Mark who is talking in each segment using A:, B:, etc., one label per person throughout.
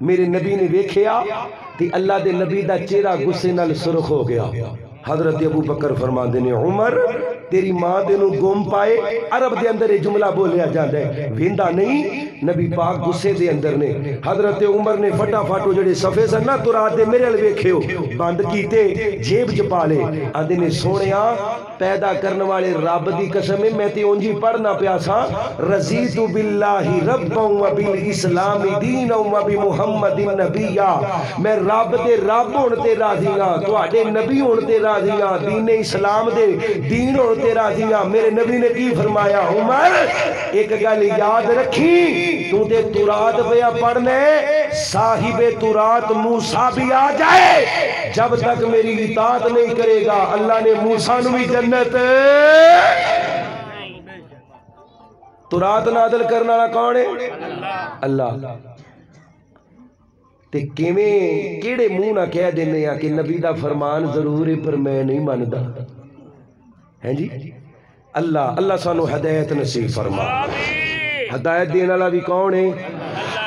A: میرے نبی نے ویکھیا تے اللہ دے نبی دا چہرہ غصے نال سرخ ہو گیا۔ حضرت ابو بکر فرماندے نے عمر تیری ماں دے نو گم پائے، عرب دے اندر یہ جملہ بولیا جاندہ ہے، ویندا نہیں نبی پاک غصے دے اندر نے۔ حضرت عمر نے فٹا فاٹو جڑے صفحے سن نا ترات دے میرے ال ویکھیو بند کیتے جیب چ پا لے، آندے نے سونیا پیدا کرنے والے رب دی قسم میں تے اونجی پڑھنا پیا سا رضیت باللہ ربا و بالاسلام دینا و بمحمد نبیا، میں رب دے رب ہون تے راضی ہاں، تواڈے نبی ہون تے راضی ہاں، دین اسلام دے دین ہون تے راضی ہاں۔ میرے نبی نے کی فرمایا عمر ایک گل یاد رکھی تو تے تورات پیا پڑھنے صاحب تورات موسیٰ بھی آ جائے جب تک میری اطاعت نہیں کرے گا اللہ نے موسیٰ نو بھی جنت۔ تورات نازل کرنا والا کون ہے؟ اللہ۔ تے کیویں کیڑے منہ نہ کہہ دینے ہیں کہ نبی دا فرمان ضرور ہے پر میں نہیں ماندا ہیں جی۔ اللہ سانو ہدایت نصیب فرما۔ ہدایت دینے والا بھی کون ہے؟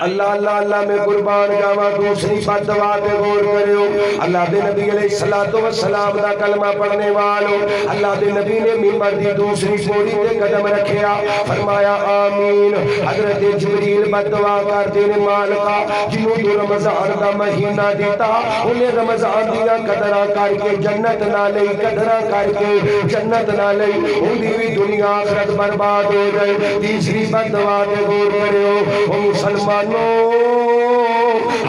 A: اللہ میں قربان جاواں۔ دوسری بات دعا پہ غور کریو، اللہ دے نبی علیہ السلام دا کلمہ پڑھنے والو، اللہ دے نبی نے منبر دی دوسری پوڑی تے قدم رکھیا، فرمایا آمین۔ حضرت جبریل بد دعا کر دینے مالکا جنہوں تو رمضان دا مہینہ دیتا انہیں رمضان دیا قدرہ کر کے جنت نہ لئی، قدرہ کر کے جنت نہ لئی، انہی بھی دنیا آخرت برباد ہو گئے۔ تیسری بد دعا پہ غور کریو، او مسلمان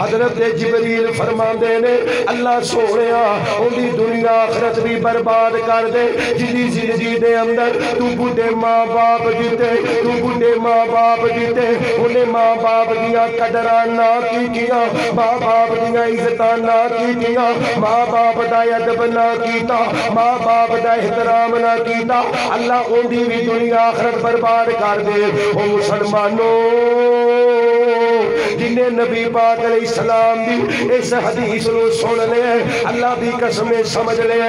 A: حضرت جبریل فرماندے نے اللہ سونیا اندی دنیا آخرت بھی برباد کر دے جدی زندگی دے اندر تو بڑے ماں باپ دیتے، تو بڑے ماں باپ دیتے، انہیں ماں باپ دیا قدران نہ کیتیاں، ماں باپ دیا عزتان نہ کیتیاں، ماں باپ دا ادب نہ کیتا، ماں باپ دا احترام نہ کیتا، اللہ اندی بھی دنیا آخرت برباد کر دے۔ او مسلمانوں جنہیں نبی پاک علیہ السلام دی اس حدیث نو سن لے اللہ دی قسمیں سمجھ لے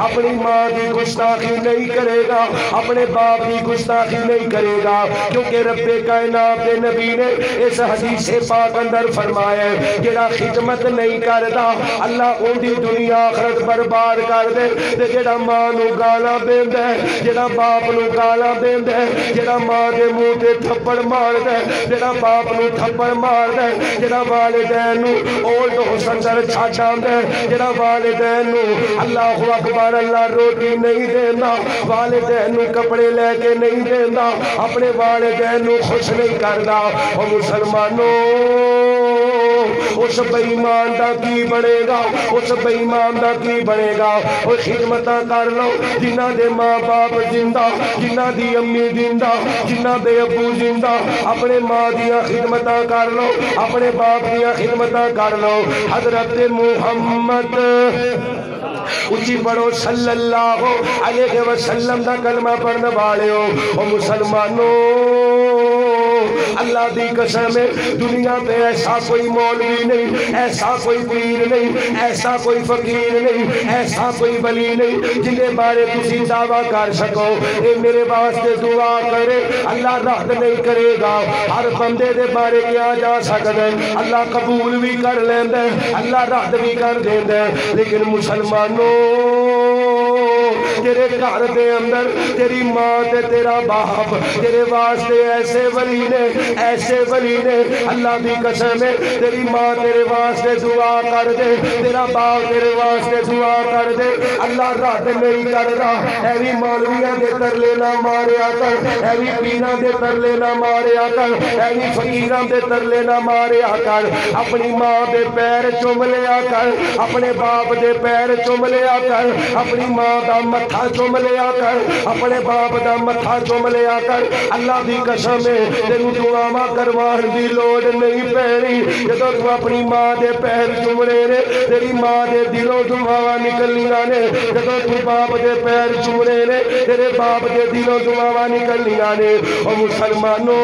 A: اپنی ماں دی گستاخی نہیں کرے گا، اپنے باپ دی گستاخی نہیں کرے گا، کیونکہ رب کائنات کے نبی نے اس حدیث پاک اندر فرمایا جڑا خدمت نہیں کردا اللہ ان دی دنیا آخرت برباد کر دے، تے جڑا ماں نو گالاں دیندا ہے، جڑا باپ نو گالاں دیندا ہے، جڑا ماں دے منہ تے تھپڑ ماردا ہے، جڑا باپ نو تھپڑ ماردا ہے، جڑا والدین نو اولڈ حسن در چھڈ آندا ہے، جڑا والدین نو اللہ اکبر اللہ روٹی نہیں دیندا، والدین نو کپڑے لے کے نہیں دیندا، اپنے والدین نو خوش نہیں کردا، او مسلمانوں اس بے ایمان دا کی بنے گا، اس بے ایمان دا کی بنے گا۔ اور خدمتاں کر لو جنہ دے ماں باپ زندہ، جنہ دی امی زندہ، جنہ دے ابو زندہ، اپنے ماں دیا خدمتاں کر لو، اپنے باپ دیا خدمتاں کر لو۔ حضرت محمد اچھی پڑھو صلی اللہ علیہ وسلم دا کلمہ پڑھنے والے ہو۔ او مسلمانوں اللہ دی قسم ہے دنیا پہ ایسا کوئی مولوی نہیں، ایسا کوئی پیر نہیں، ایسا کوئی فقیر نہیں، ایسا کوئی ولی نہیں جنہیں بارے تسی دعویٰ کر سکو اے میرے واسطے دعا کرے اللہ رد نہیں کرے گا۔ ہر بندے دے بارے کیا جا سکتا ہے، اللہ قبول بھی کر لیندے، اللہ رد بھی کر دیندے، لیکن مسلمانوں تیرے گھر دے اندر تیری ماں تے تیرا باپ تیرے واسطے ایسے ولی نے، ایسے ولی نے، اللہ دی قسم ہے تیری ماں تیرے واسطے دعا کر دے، تیرا باپ تیرے واسطے دعا کر دے، اللہ رد نہیں کردا۔ ایوی مولویاں دے ترلے نہ ماریا کر، ایوی پیراں دے ترلے نہ ماریا کر، ایوی فقیراں دے ترلے نہ ماریا کر، اپنی ماں دے پیر چوم لیا کر، اپنے باپ دے پیر چوم لیا کر، اپنی ماں دا متھا چوم لیا کر، اپنے باپ دا متھا چوم لیا کر۔ اللہ دی قسم ہے تینوں دعاواں کروان دی لوڑ نہیں پینی، جدوں تو اپنی ماں دے پیر چومنے نے تیری ماں دے دلوں دعاواں نکلنیاں نے، جدوں تو باپ دے پیر چومنے نے تیرے باپ دے دلوں دعاواں نکلنیاں نے۔ او مسلمانوں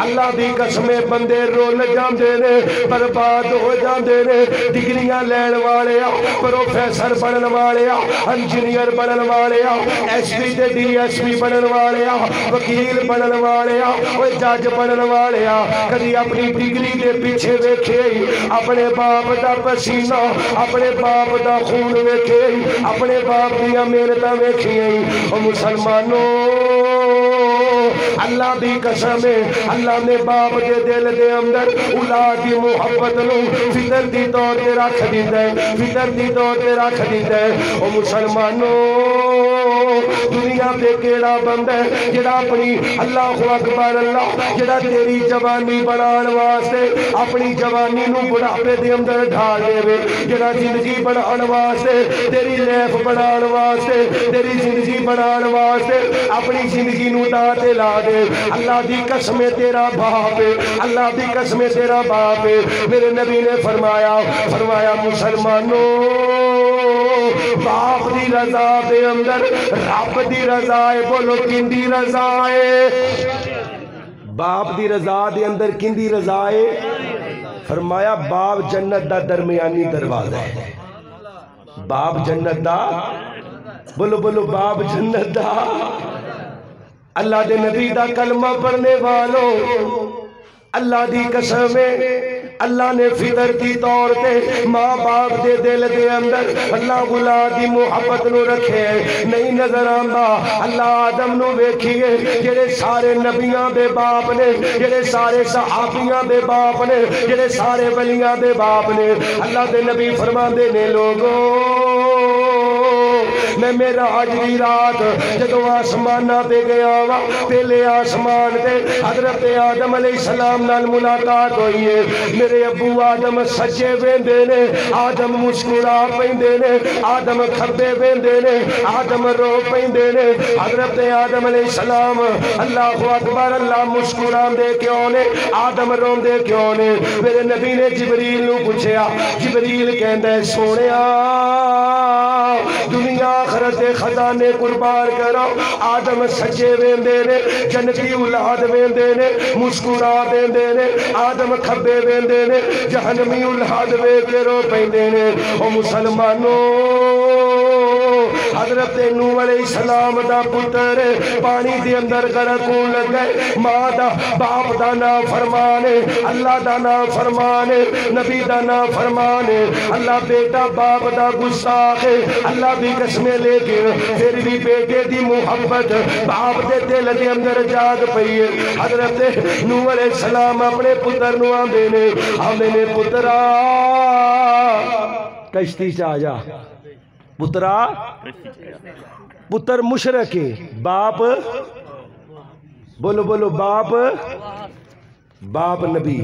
A: اللہ دی قسمیں بندے رول جاندے نے، برباد ہو جاندے نے، ڈگریاں لین والے پروفیسر بنن والے انجینئر بنن والے ایس پی تے ڈی ایس پی بنن والے وکیل بنن والے جج بنن والے کدی اپنی ڈگری دے پیچھے ویکھے اپنے باپ دا پسینہ اپنے باپ دا خون ویکھے اپنے باپ دیا محنتاں ویکھیاں او مسلمانوں اللہ دی قسم ہے اللہ نے باپ دے دل دے اندر اولاد دی محبت نو فطر دی طور تے رکھ دیندا ہے فطر دی طور تے رکھ دیندا ہے او مسلمانوں دنیا تے کیڑا بندہ ہے جڑا اپنی اللہ اکبر اللہ جڑا تیری جوانی بنان واسطے اپنی جوانی نو بڑھاپے دے اندر ڈھال دے جڑا زندگی بنان واسطے تیری لیف بنان واسطے تیری زندگی بنان واسطے اپنی زندگی نو دا تے لا دے اللہ دی قسم تیرا باپ ہے اللہ دی قسم تیرا باپ ہے میرے نبی نے فرمایا مسلمانوں باپ دی رضا دے اندر رب دی رضا ہے بولو کن دی رضا ہے باپ دی رضا دے اندر کن دی رضا ہے فرمایا باپ جنت دا درمیانی دروازہ ہے باپ جنت دا بولو بولو باپ جنت دا اللہ دے نبی دا کلمہ پڑھنے والوں اللہ دی قسم اللہ نے فطر دی طور تے ماں باپ دے دل دے اندر اللہ اولاد دی محبت نو رکھے نہیں نظر آندا اللہ آدم نو ویکھیے جڑے سارے نبیاں دے باپ نے جڑے سارے صحابیاں دے باپ نے جڑے سارے ولیاں دے باپ نے اللہ دے نبی فرماندے نے لوگوں میں میرا آج دی رات جدو آسمانہ پہ گیا وا پہلے آسمان تے حضرت آدم علیہ السلام نال ملاقات ہوئی ہے میرے ابو آدم سجے ویندے نے آدم مسکرا پیندے نے آدم کھبے ویندے نے آدم رو پیندے نے حضرت آدم علیہ السلام اللہ اکبر اللہ مسکران دے کیوں نے آدم رون دے کیوں نے میرے نبی نے جبریل نو پوچھیا جبریل کہندا ہے سونیا دنیا آخرت خزانے قربان کرو آدم سجے ویندے نے جنتی اولاد ویندے نے مسکرا دیندے نے آدم کھبے ویندے نے جہنمی اولاد وے کے رو پیندے نے او مسلمانوں حضرت نوح علیہ السلام دا پتر پانی دے اندر غرق ہون لگے ماں دا باپ دا نا فرمانے اللہ دا نا فرمانے نبی دا نا فرمانے اللہ بیٹا باپ دا گستاخ اللہ بھی قسمیں لے کے پھر بھی بیٹے دی محبت باپ دے دل دے اندر جاگ پئی حضرت نوح علیہ السلام اپنے پتر نو آندے نے پترا کشتی چا جا پترا پتر مشرک باپ بولو بولو باپ باپ نبی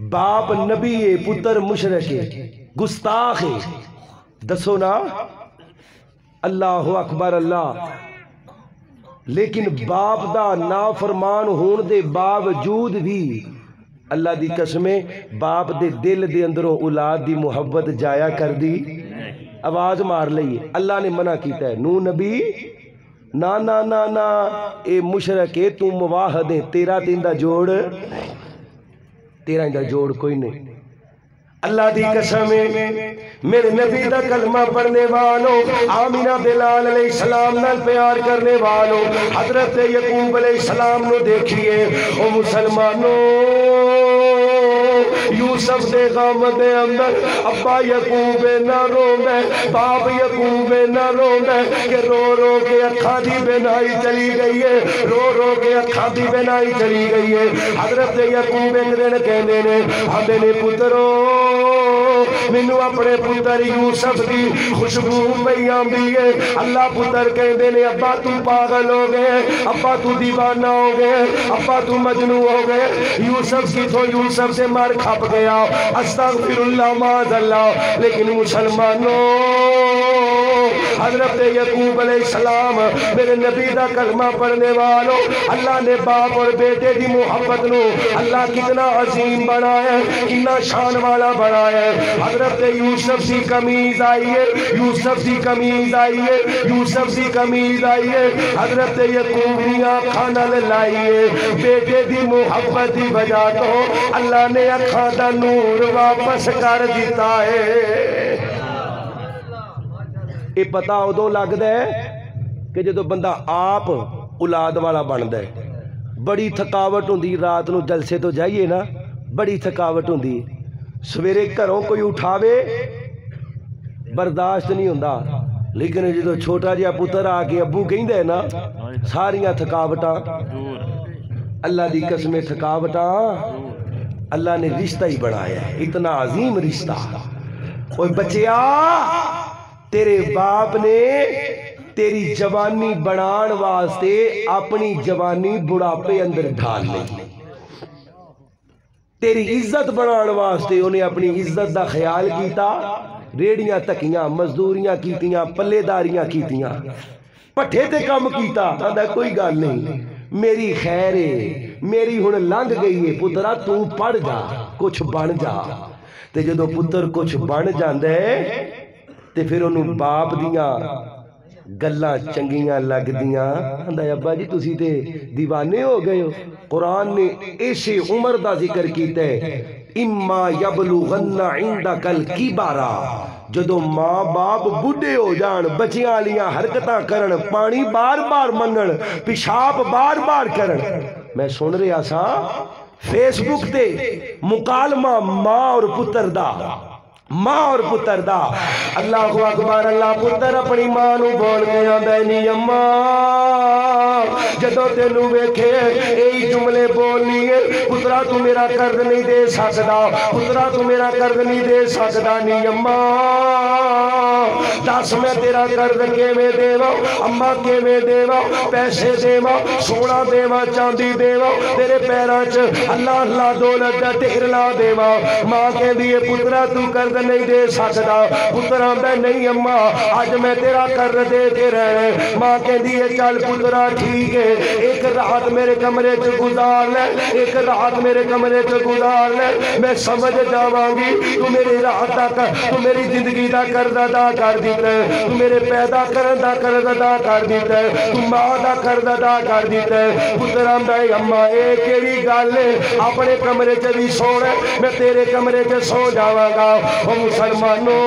A: باپ نبی پتر مشرک گستاخ دسو نا اللہ اکبر اللہ لیکن باپ دا نافرمان ہون دے باوجود بھی اللہ دی قسمیں باپ دے دل دے اندروں اولاد دی محبت جایا کر دی آواز مار لئیے اللہ نے منع کیتا ہے نو نبی نا نا نا نا اے مشرک ہے تو مواحد ہے تیرا تیندہ جوڑ تیرا اندہ جوڑ کوئی نہیں اللہ دی قسم میرے نبی دا کلمہ پڑھنے والوں آمینہ بلال علیہ السلام نال پیار کرنے والوں حضرت یعقوب علیہ السلام نو دیکھئے او مسلمانوں یوسف دے غم دے اندر ابا یعقوب نہ روندے باپ یعقوب نہ روندے کہ رو رو کے اکھاں دی بینائی چلی گئی ہے رو رو کے اکھاں دی بینائی چلی گئی ہے حضرت یعقوب ایک دن کہنے نے ہمیں نے پتروں مینوں اپنے پتر یوسف دی خوشبو پئی آندی ہے اللہ پتر کہندے نے ابا تو پاگل ہو گئے ابا تو دیوانہ ہو گئے ابا تو مجنوں ہو گئے یوسف کی تو یوسف سے مار کھپ گیا استغفر اللہ معاذ اللہ لیکن مسلمانوں حضرت یعقوب علیہ السلام میرے نبی دا کلمہ پڑھنے والوں اللہ نے باپ اور بیٹے دی محبت نو اللہ کتنا عظیم بنایا ہے کتنا شان والا بنایا ہے حضرت یوسف سی قمیض آئی ہے یوسف سی قمیض آئی ہے یوسف سی قمیض آئی ہے حضرت یعقوب نے آنکھاں نال لائی ہے بیٹے دی محبت دی وجہ تو اللہ نے آنکھاں دا نور واپس کر دیتا ہے یہ پتا ادوں لگتا ہے کہ جدو بندہ آپ اولاد والا بنتا ہے. بڑی تھکاوٹ ہوندی رات نو جلسے تو جائیے نا, بڑی تھکاوٹ ہوندی, سویرے گھروں کوئی اٹھاوے برداشت نہیں ہوندا, لیکن جدو چھوٹا جہا پتر آ کے ابو کہندا ہے نا ساریاں تھکاوٹاں اللہ دی قسم تھکاوٹاں اللہ نے رشتہ ہی بنایا ہے, اتنا عظیم رشتہ. اوے بچیا تیرے باپ نے تیری جوانی بنان واسطے اپنی جوانی بڑھاپے اندر ڈھال لی, تیری عزت بنان واسطے انہیں اپنی عزت دا خیال کیتا, ریڑیاں تکیاں, مزدوریاں کیتیاں, پلے داریاں کیتیاں, پٹھے تے کام کیتا. آندا کوئی گل نہیں میری خیر ہے, میری ہن لنگ گئی ہے, پترا تو پڑھ جا کچھ بن جا. تے جدو پتر کچھ بن جاندا ہے تے پھر انہوں باپ دیاں گلاں چنگیاں لگ دیاں. آندا ابا جی تسی تے دیوانے ہو گئے ہو. قرآن نے ایسے عمر دا ذکر کیتا ہے, اما یبلغن عندک الکبر, جدو ماں باپ بڈھے ہو جان, بچیاں لیاں حرکتاں کرن, پانی بار بار منگن, پیشاب بار بار کرن. میں سن رہا سا فیس بک تے مکالمہ ماں اور پتر دا, ماں اور پتر دا. اللہ اکبر, اللہ پتر اپنی ماں نو بول کے آندا ہے نی اماں جدو تینوں ویکھے یہی جملے بولنی ہے, پترا تو میرا قرض نہیں دے سکدا, پترا تو میرا قرض نہیں دے سکدا. نی اماں دس میں تیرا قرض کیویں دیواں, اماں کیویں دیواں, پیسے دیواں, سونا دیواں, چاندی دیواں, تیرے پیراں چ اللہ اللہ دولت دا ڈھیر لا دیواں. ماں کہندی ہے پترا تو قرض نہیں دے سکدا, پتر آندا نہیں اماں اج میں تیرا قرض دے کے رہنا. ماں کہندی ہے چل پترا ٹھیک ہے, ایک رات میرے کمرے چ گزار لے, ایک رات میرے کمرے چ گزار لے, میں سمجھ جاواں گی تو میری رات دا تو میری زندگی دا قرض ادا کر دیتا ہے, تو میرے پیدا کرن دا قرض ادا کر دیتا ہے, تو ماں دا قرض ادا کر دیتا ہے. پتر آندا ہے اماں اے کیڑی گل ہے, اپنے کمرے چ بھی سونا, میں تیرے کمرے چ سو جاواں گا. او مسلمانوں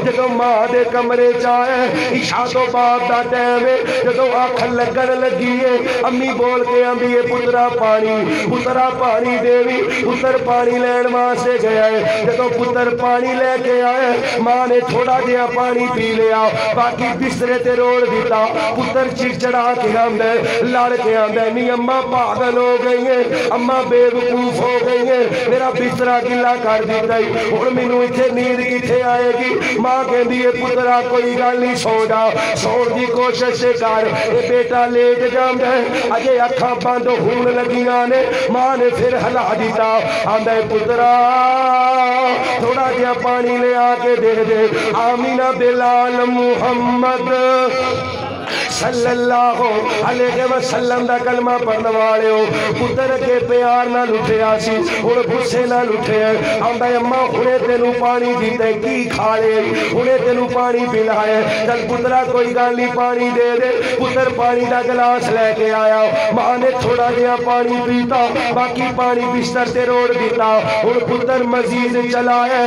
A: جدو ماں دے کمرے چاہے عشاء تو بعد دا ٹائم ہے, جدو آنکھ لگن لگی ہے امی بول کے آندی ہے پترا پانی, پترا پانی دیوی. پتر پانی لین واسطے گیا ہے, جدو پتر پانی لے کے آئے ماں نے تھوڑا جہا پانی پی لیا, باقی بسترے تے روڑ دیتا. پتر چڑچڑا کے آندا ہے, لڑ کے آندا ہے نی اماں پاگل ہو گئی ہیں, اماں بے وقوف ہو گئی ہیں, میرا بسترا گلا کر دیتا ہے, ہن مینوں ایتھے نیند کتھے آئے گی. ماں کہندی ہے پترا کوئی گل نہیں سو جا, سون دی کوشش کر. اے بیٹا لیٹ جاندا ہے, اجے اکھاں بند ہون لگیاں نے, ماں نے پھر ہلا دیتا. آندا ہے پترا تھوڑا جہا پانی لے آ کے دے دے. آمینہ بلال محمد صلی اللہ علیہ وسلم دا کلمہ پڑھن والے ہو. پتر کے پیار نہ لٹھیا سی, ہن غصے نہ لٹھیا. آندا ہے اماں ہنے تینوں پانی دیتا ہے, کی کھا لے, ہنے تینوں پانی پلایا. چل پترا کوئی گل نہیں پانی دے دے. پتر پانی دا گلاس لے کے آیا, ماں نے تھوڑا جہا پانی پیتا, باقی پانی بستر تے روڑ دیتا. ہن پتر مزید چلا ہے,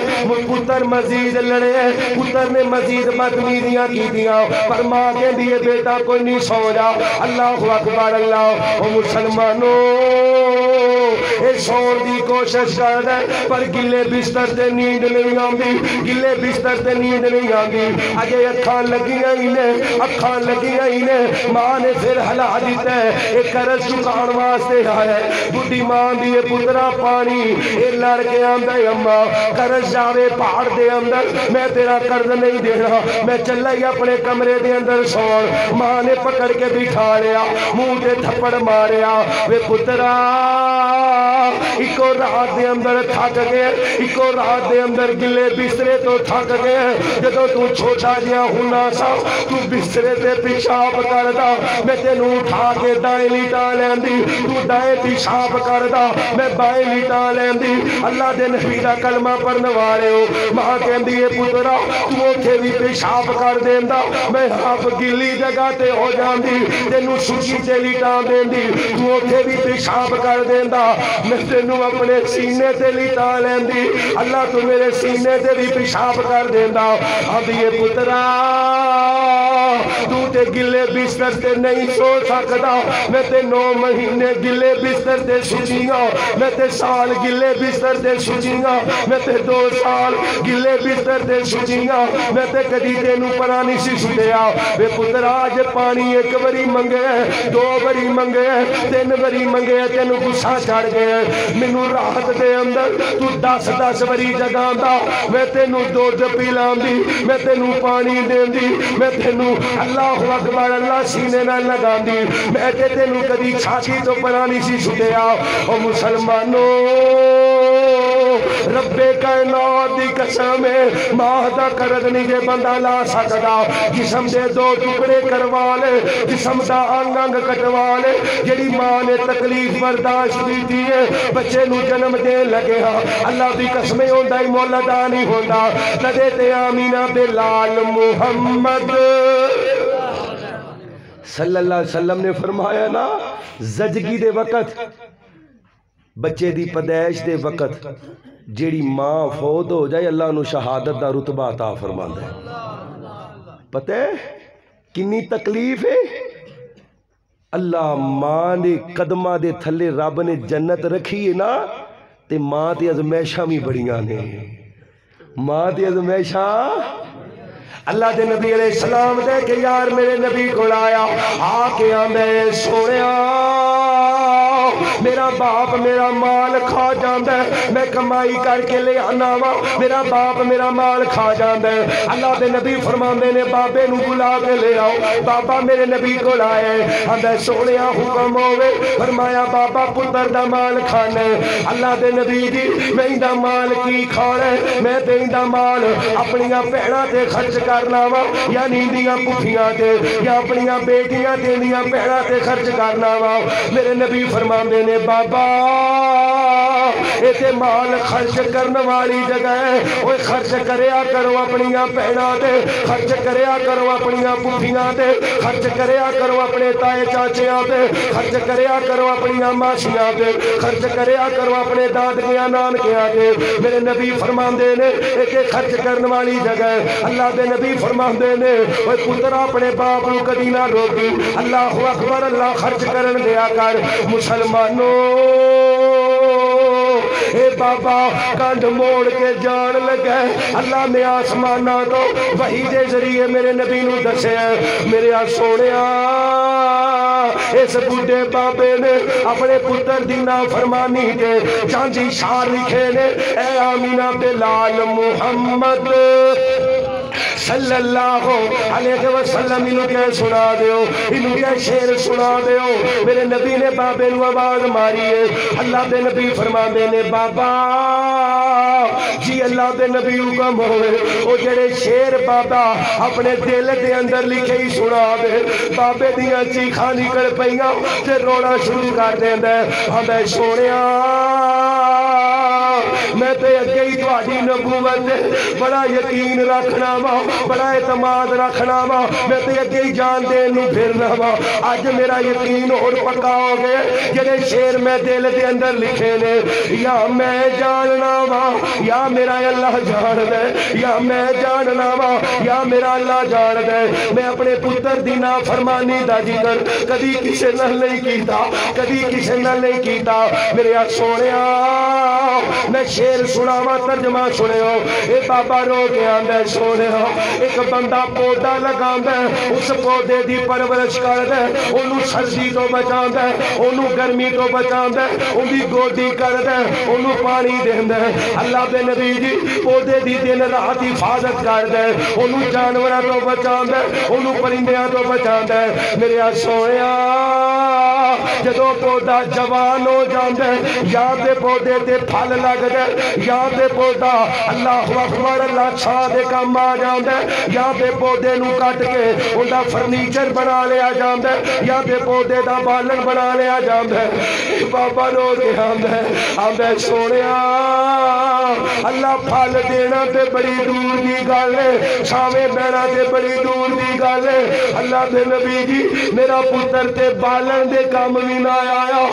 A: پتر مزید لڑے, پتر نے مزید بدتمیزیاں کیتیاں, پر ماں کہندی ہے بیٹا کوئی نہیں سو جا. اللہ اکبر, اللہ. او مسلمانوں اے سون دی کوشش کردا ہے, پر گلے بستر تے نیند نہیں آندی, گلے بستر تے نیند نہیں آندی. اجے اکھاں لگیاں ہی نے, اکھاں لگیاں ہی نے. ماں نے پھر ہلا دیتا ہے, اے قرض چکان واسطے آیا ہے. بڈھی ماں دی پترا پانی, اے لڑ کے آندا ہے اماں قرض جاوے پہاڑ دے اندر, میں تیرا قرض نہیں دینا, میں چلا ہی اپنے کمرے دے اندر سون. ماں نے پکڑ کے بٹھا لیا, منہ تے تھپڑ ماریا. وے پترا ایکو رات دے اندر تھک گئے, ایکو رات دے اندر گلے بسترے تو تھک گئے. جدو تو چھوٹا جہا ہونا سا, تو بسترے تے پیشاب کردا, میں تینوں اٹھا کے دائیں لٹا لیندی. تو دائیں پیشاب کردا, میں بائیں لٹا لیندی. اللہ دے نبی دا کلمہ پڑھن والے ہو. ماں کہندی ہے پترا تو اوتھے بھی پیشاب کر دیندا, میں آپ گلی جگہ تے ہو جاندی, تینوں سچی تے لٹا دیندی. تو اوتھے بھی پیشاب کر دیندا, میں تینوں مینوں اپنے سینے تے لٹا لیندی اللہ تو میرے سینے تے بھی پیشاب کر دیندا آندی اے پترا تو تے گلے بستر تے نہیں سو سکدا میں تے 9 مہینے گلے بستر تے سجیاں میں تے سال گلے بستر تے سجیاں میں تے 2 سال گلے بستر تے سجیاں میں تے کدی تینوں پرا نہیں سی سٹیا وے پترا جے پانی 1 واری منگے 2 واری منگے 3 واری منگے تینوں غصہ چڑھ گیا مینوں رات دے اندر تو 10 واری جگاندا میں تینوں دودھ پلاندی میں تینوں پانی دیندی میں تینوں اللہ اکبر اللہ سینے نال لگاندی میں تے تینوں کدی چھاتی تو پرا نہیں سی سٹیا او مسلمانوں رب کائنات دی قسم ماں دا قرض نہیں جے بندہ لا سکدا جسم دے 2 ٹکڑے کروا لے جسم دا انگ کٹوا لے جڑی ماں نے تکلیف برداشت کیتی ہے بچے نو جنم دے لگے ہاں اللہ دی قسم ہوندا ہی مول ادا نہیں ہوندا تدے تے آمینہ بلال محمد صلی اللہ علیہ وسلم نے فرمایا نا زچگی دے وقت بچے دی پیدائش دے وقت جیڑی ماں فوت ہو جائے اللہ نو شہادت دا رتبہ عطا فرماندا ہے پتہ ہے کنی تکلیف ہے اللہ ماں نے قدمہ دے تھلے رب نے جنت رکھی ہے نا تے ماں تے ازمیشاں بھی بڑیاں نے ماں تے ازمیشاں اللہ دے نبی علیہ السلام دے کہ یار میرے نبی کو آیا آ کے آندے سونیا میرا باپ میرا مال کھا جاندہ ہے میں کمائی کر کے لے آنا وا میرا باپ میرا مال کھا جاندہ ہے اللہ دے نبی فرماندے نے بابے نو بلا کے لے آؤ بابا میرے نبی کو لائے آندے سونیا حکم ہوئے فرمایا بابا پتر دا مال کھانے اللہ دے نبی جی میں دا مال کی کھانے میں تے دا مال اپنیاں پیڑا تے خرچ کرنا وا یا نیندیاں پٹھیاں تے یا اپنیاں بیٹیاں تے نیاں پیڑا تے خرچ کرنا وا میرے نبی فرماندے نے بابا ایتے مال خرچ کرنے والی جگہ ہے وہ خرچ کریا کرو اپنیاں پیڑا دے خرچ کریا کرو اپنیاں پٹھیاں دے خرچ کریا کرو اپنے تائے چاچیاں دے خرچ کریا کرو اپنیاں ماسیاں دے خرچ کریا کرو اپنے دادکیاں نانکیاں دے میرے نبی فرماندے نے ایتے خرچ کرنے والی جگہ ہے اللہ دے نبی فرماندے نے وہ پتر اپنے باپ نو کدی نہ روکی اللہ اکبر اللہ خرچ کرن دیا کر مسلمانوں اے بابا کانڈ موڑ کے جان لگے اللہ نے آسمانہ تو وحی دے ذریعے میرے نبی نو دسے میرے سونیا اس بڑھے بابے نے اپنے پتر دی نافرمانی کے چاندی شار لکھے نے اے آمینہ بلال محمد صلی اللہ علیہ وسلم انہوں کے سنا دیو انہوں کے شیر سنا دیو میرے نبی نے بابے نو آواز ماری ہے اللہ دے نبی فرما دینے بابا جی اللہ دے نبی حکم ہوئے وہ جڑے شیر بابا اپنے دل دے اندر لکھے ہی سنا دے بابے دیاں چیخاں نکل پئیاں تے رونا شروع کر دیندے ہمیں سونیا میں تے اگے ہی تہاڈی نبوت بڑا یقین رکھنا وا بڑا اعتماد رکھنا وا میں تے اگے ہی جان دین نو پھرنا وا اج میرا یقین اور پکا ہو گیا جڑے شیر میں دل دے اندر لکھے نے یا میں جاننا وا یا میرا اللہ جان دے یا میں جاننا وا یا میرا اللہ جان دے میں اپنے پتر دی نافرمانی دا ذکر کدی کسے نال نہیں کیتا کدی کسے نال نہیں کیتا میرے سونیا میں شیر سناوا ترجمہ سنے ہو اے بابا رو کے آندے سونے ہو ایک بندہ پودا لگا دے اس پودے دی پرورش کر دے انہوں سردی تو بچا دے انہوں گرمی تو بچا دے انہی گودی کر دے انہوں پانی دے دے اللہ دے نبی جی پودے دی دن رات حفاظت کر دے انہوں جانورہ تو بچا دے انہوں پرندیاں تو بچا دے میرے سویا جدو پودا جوان ہو جاندے یا دے پودے تے پھل لگ لگدا یا تے پودا اللہ اکبر اللہ چھا دے کام آ جاندا یا تے پودے نو کٹ کے اوندا فرنیچر بنا لیا جاندا یا تے پودے دا بالن بنا لیا جاندا بابا رو کے آندا سونیا اللہ پھل دینا تے بڑی دور دی گل ہے چھاویں بہنا تے بڑی دور دی گل ہے اللہ دے نبی جی میرا پتر تے بالن دے کام بھی نہ آیا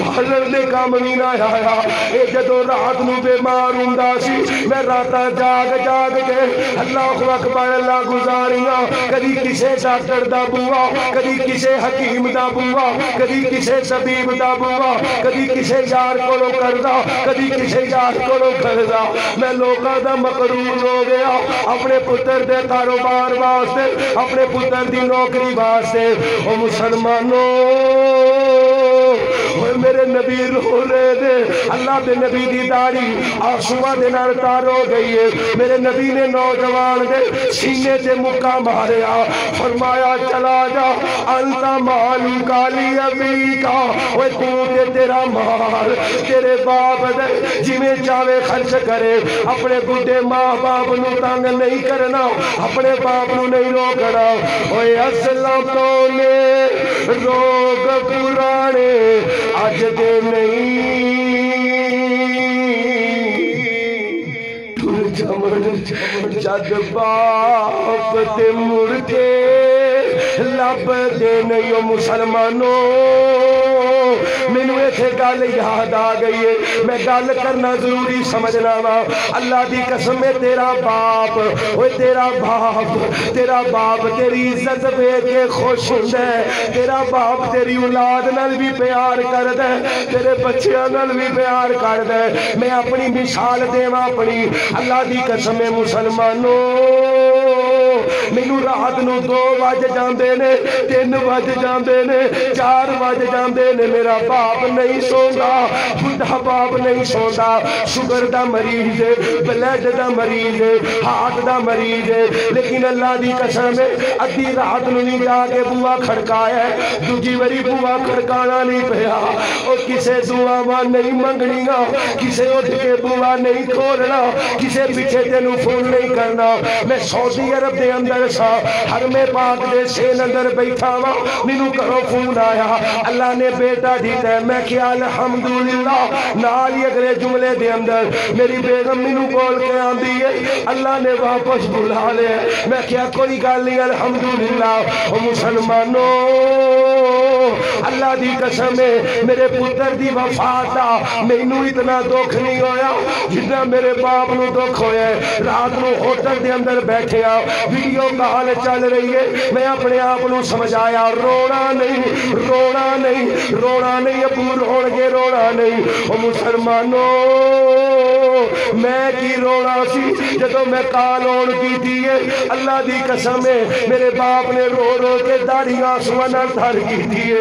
A: بالن دے کام بھی نہ آیا اے جدو رات نو بیمار ہوندا سی میں راتا جاگ جاگ کے اللہ اکبر اللہ گزاریاں کدی کسے ڈاکٹر دا بوا کدی کسے حکیم دا بوا کدی کسے طبیب دا بوا کدی کسے یار کولو کردا کدی کسے یار کولو کردا میں لوکاں دا مقرور ہو گیا اپنے پتر دے کاروبار واسطے اپنے پتر دی نوکری واسطے او مسلمانوں میرے نبی رو رہے دے اللہ دے نبی دی داڑھی آنسواں دے نال تار ہو گئی ہے میرے نبی نے نوجوان دے سینے تے مکہ ماریا فرمایا چلا جا انتا مالو کالی ابی کا اوے تو تے تیرا مال تیرے باپ دے جویں چاہے خرچ کرے اپنے بڈھے ماں باپ نو تنگ نہیں کرنا اپنے باپ نو نہیں روکنا اوے اسلام تو نے روگ پرانے آج دے نہیں تر جمن جد باپ تے مڑ کے لب دے نہیں او مسلمانوں مینوں ایتھے گل یاد آ گئی ہے میں گل کرنا ضروری سمجھنا وا اللہ دی قسم ہے تیرا باپ اوے تیرا باپ تیری عزت ویکھ کے خوش ہوندا ہے تیرا باپ تیری اولاد نال بھی پیار کردا ہے تیرے بچیاں نال بھی پیار کردا ہے میں اپنی مثال دیواں اپنی اللہ دی قسم ہے مسلمانوں مینوں رات نو 2 بج جاندے نے 3 بج جاندے نے 4 بج جاندے نے میرا باپ نہیں سوندا بڈھا باپ نہیں سوندا شوگر دا مریض ہے بلڈ دا مریض ہے ہارٹ دا مریض ہے لیکن اللہ دی قسم ہے ادھی رات نو نہیں جا کے بوا کھڑکایا ہے دوجی واری بوا کھڑکانا نہیں پیا او کسے دعاواں نہیں منگنیاں کسے اٹھ کے بوا نہیں کھولنا کسے پیچھے تینوں فون نہیں کرنا میں سعودی عرب دے اندر سا حرم پاک دے سین اندر بیٹھا وا مینوں کرو فون آیا اللہ نے بیٹا دیتا ہے میں کیا الحمدللہ نال ہی اگلے جملے دے اندر میری بیگم مینوں بول کے آندی ہے اللہ نے واپس بلا لے میں کیا کوئی گل نہیں الحمدللہ او مسلمانوں اللہ دی قسم ہے میرے پتر دی وفات دا مینوں اتنا دکھ نہیں ہویا جتنا میرے باپ نو دکھ ہویا ہے رات نو ہوٹل دے اندر بیٹھے آ ویڈیو کال چل رہی ہے میں اپنے آپ نو سمجھایا رونا نہیں ابو رون گے رونا نہیں او مسلمانوں میں کی رونا سی جدو میں کال آن کی تھی اللہ دی قسم ہے میرے باپ نے رو رو کے داڑیاں سونا دھر کی تھی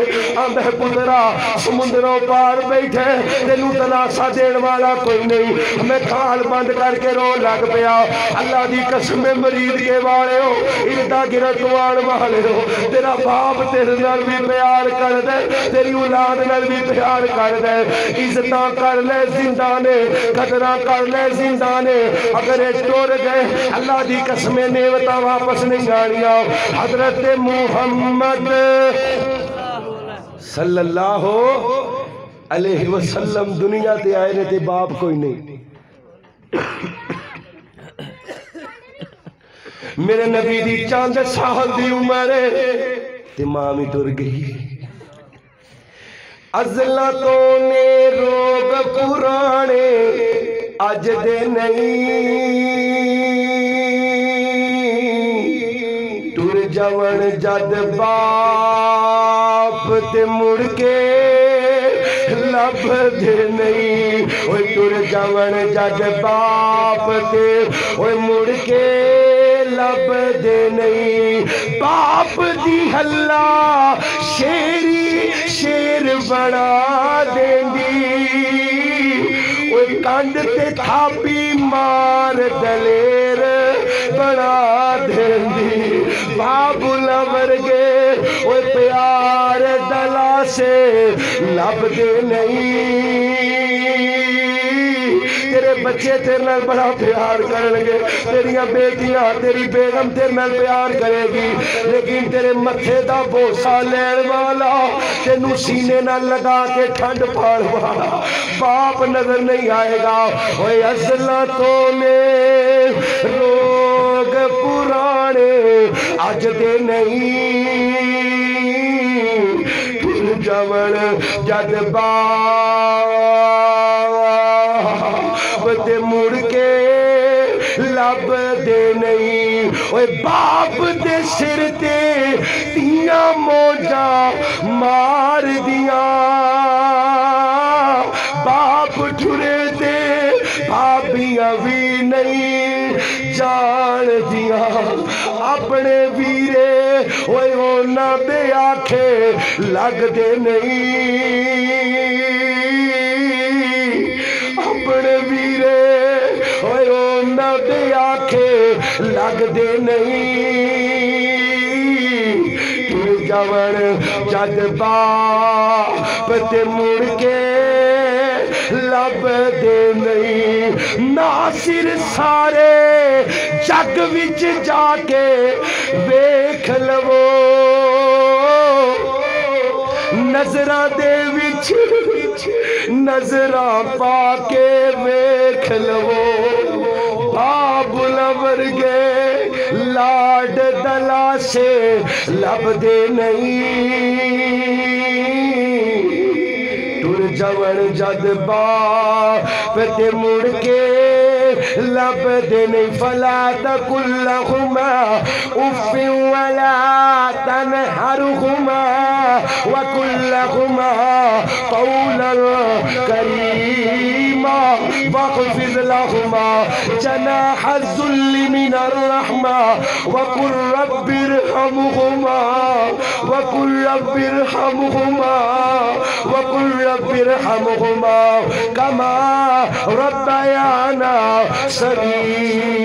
A: آندہ پترا سمندروں پار بیٹھے تینوں تلاسا دین والا کوئی نہیں میں کال بند کر کے رو لگ پیا اللہ دی قسم میں مریض کے والے ہو اردا گرتوان والے ہو تیرا باپ تیرے نال بھی پیار کر دے تیری اولاد نال بھی پیار کر دے عزتاں کر لے زندانے قدرہ کر لے زندانے اگر ٹور گئے اللہ دی قسم نعمتاں واپس نہیں آنیاں حضرت محمد صلی اللہ علیہ وسلم دنیا تے آئے نے تے باپ کوئی نہیں میرے نبی دی چاند سال دی عمر تے ماں بھی ٹر گئی عزلتوں نے روگ پرانے اج دے نہیں ٹر جون جد باپ تے مڑ کے لب دے نہیں اوے ٹر جون جد باپ تے اوے مڑ کے لب دے نہیں باپ دی ہلا شیری شیر بنا دیندی اوے کانڈ تے تھاپی مار دلیر بنا دیندی بابولا ورگے اوے پیار دلا سے لب دے نہیں تیرے بچے تیرے نال بڑا پیار کرن گے، تیریاں بیٹیاں تیری بیگم تیرے نال پیار کرے گی، لیکن تیرے متھے دا بوسا لین والا تینوں سینے نال لگا کے ٹھنڈ پھاڑ والا باپ نظر نہیں آئے گا۔ اوے عزلتوں میں لوگ پرانے اج دے نہیں، پھر جوڑ جد باپ دے مڑ کے لب دے نہیں، اوے باپ دے سر تے تیاں موجاں مار دیاں، باپ ٹھرے تے بھابیاں بھی نہیں جان دیاں، اپنے ویرے اوے اونا دے آنکھیں لگ دے نہیں، اپنے ویرے اوے اونا دے آنکھیں لگ دے نہیں، جوڑ جد باپ تے مڑ کے لب دے نہیں، ناصر سارے جگ وچ جا کے ویکھ لو، نظراں دے وچ نظراں پا کے ویکھ لو، بابلا ورگے لاڈ دلا سے لب دے نہیں، ٹر جوڑ جد باپ تے مڑ کے لب دے نہیں، فلا تقل لہما اف ولا تنہرہما وقل لہما قولا کریما واخفض لہما جناح الذل من الرحمہ وقل رب ارحمہما وقل رب ارحمہما وقل رب ارحمہما کما ربیانا صغیرا۔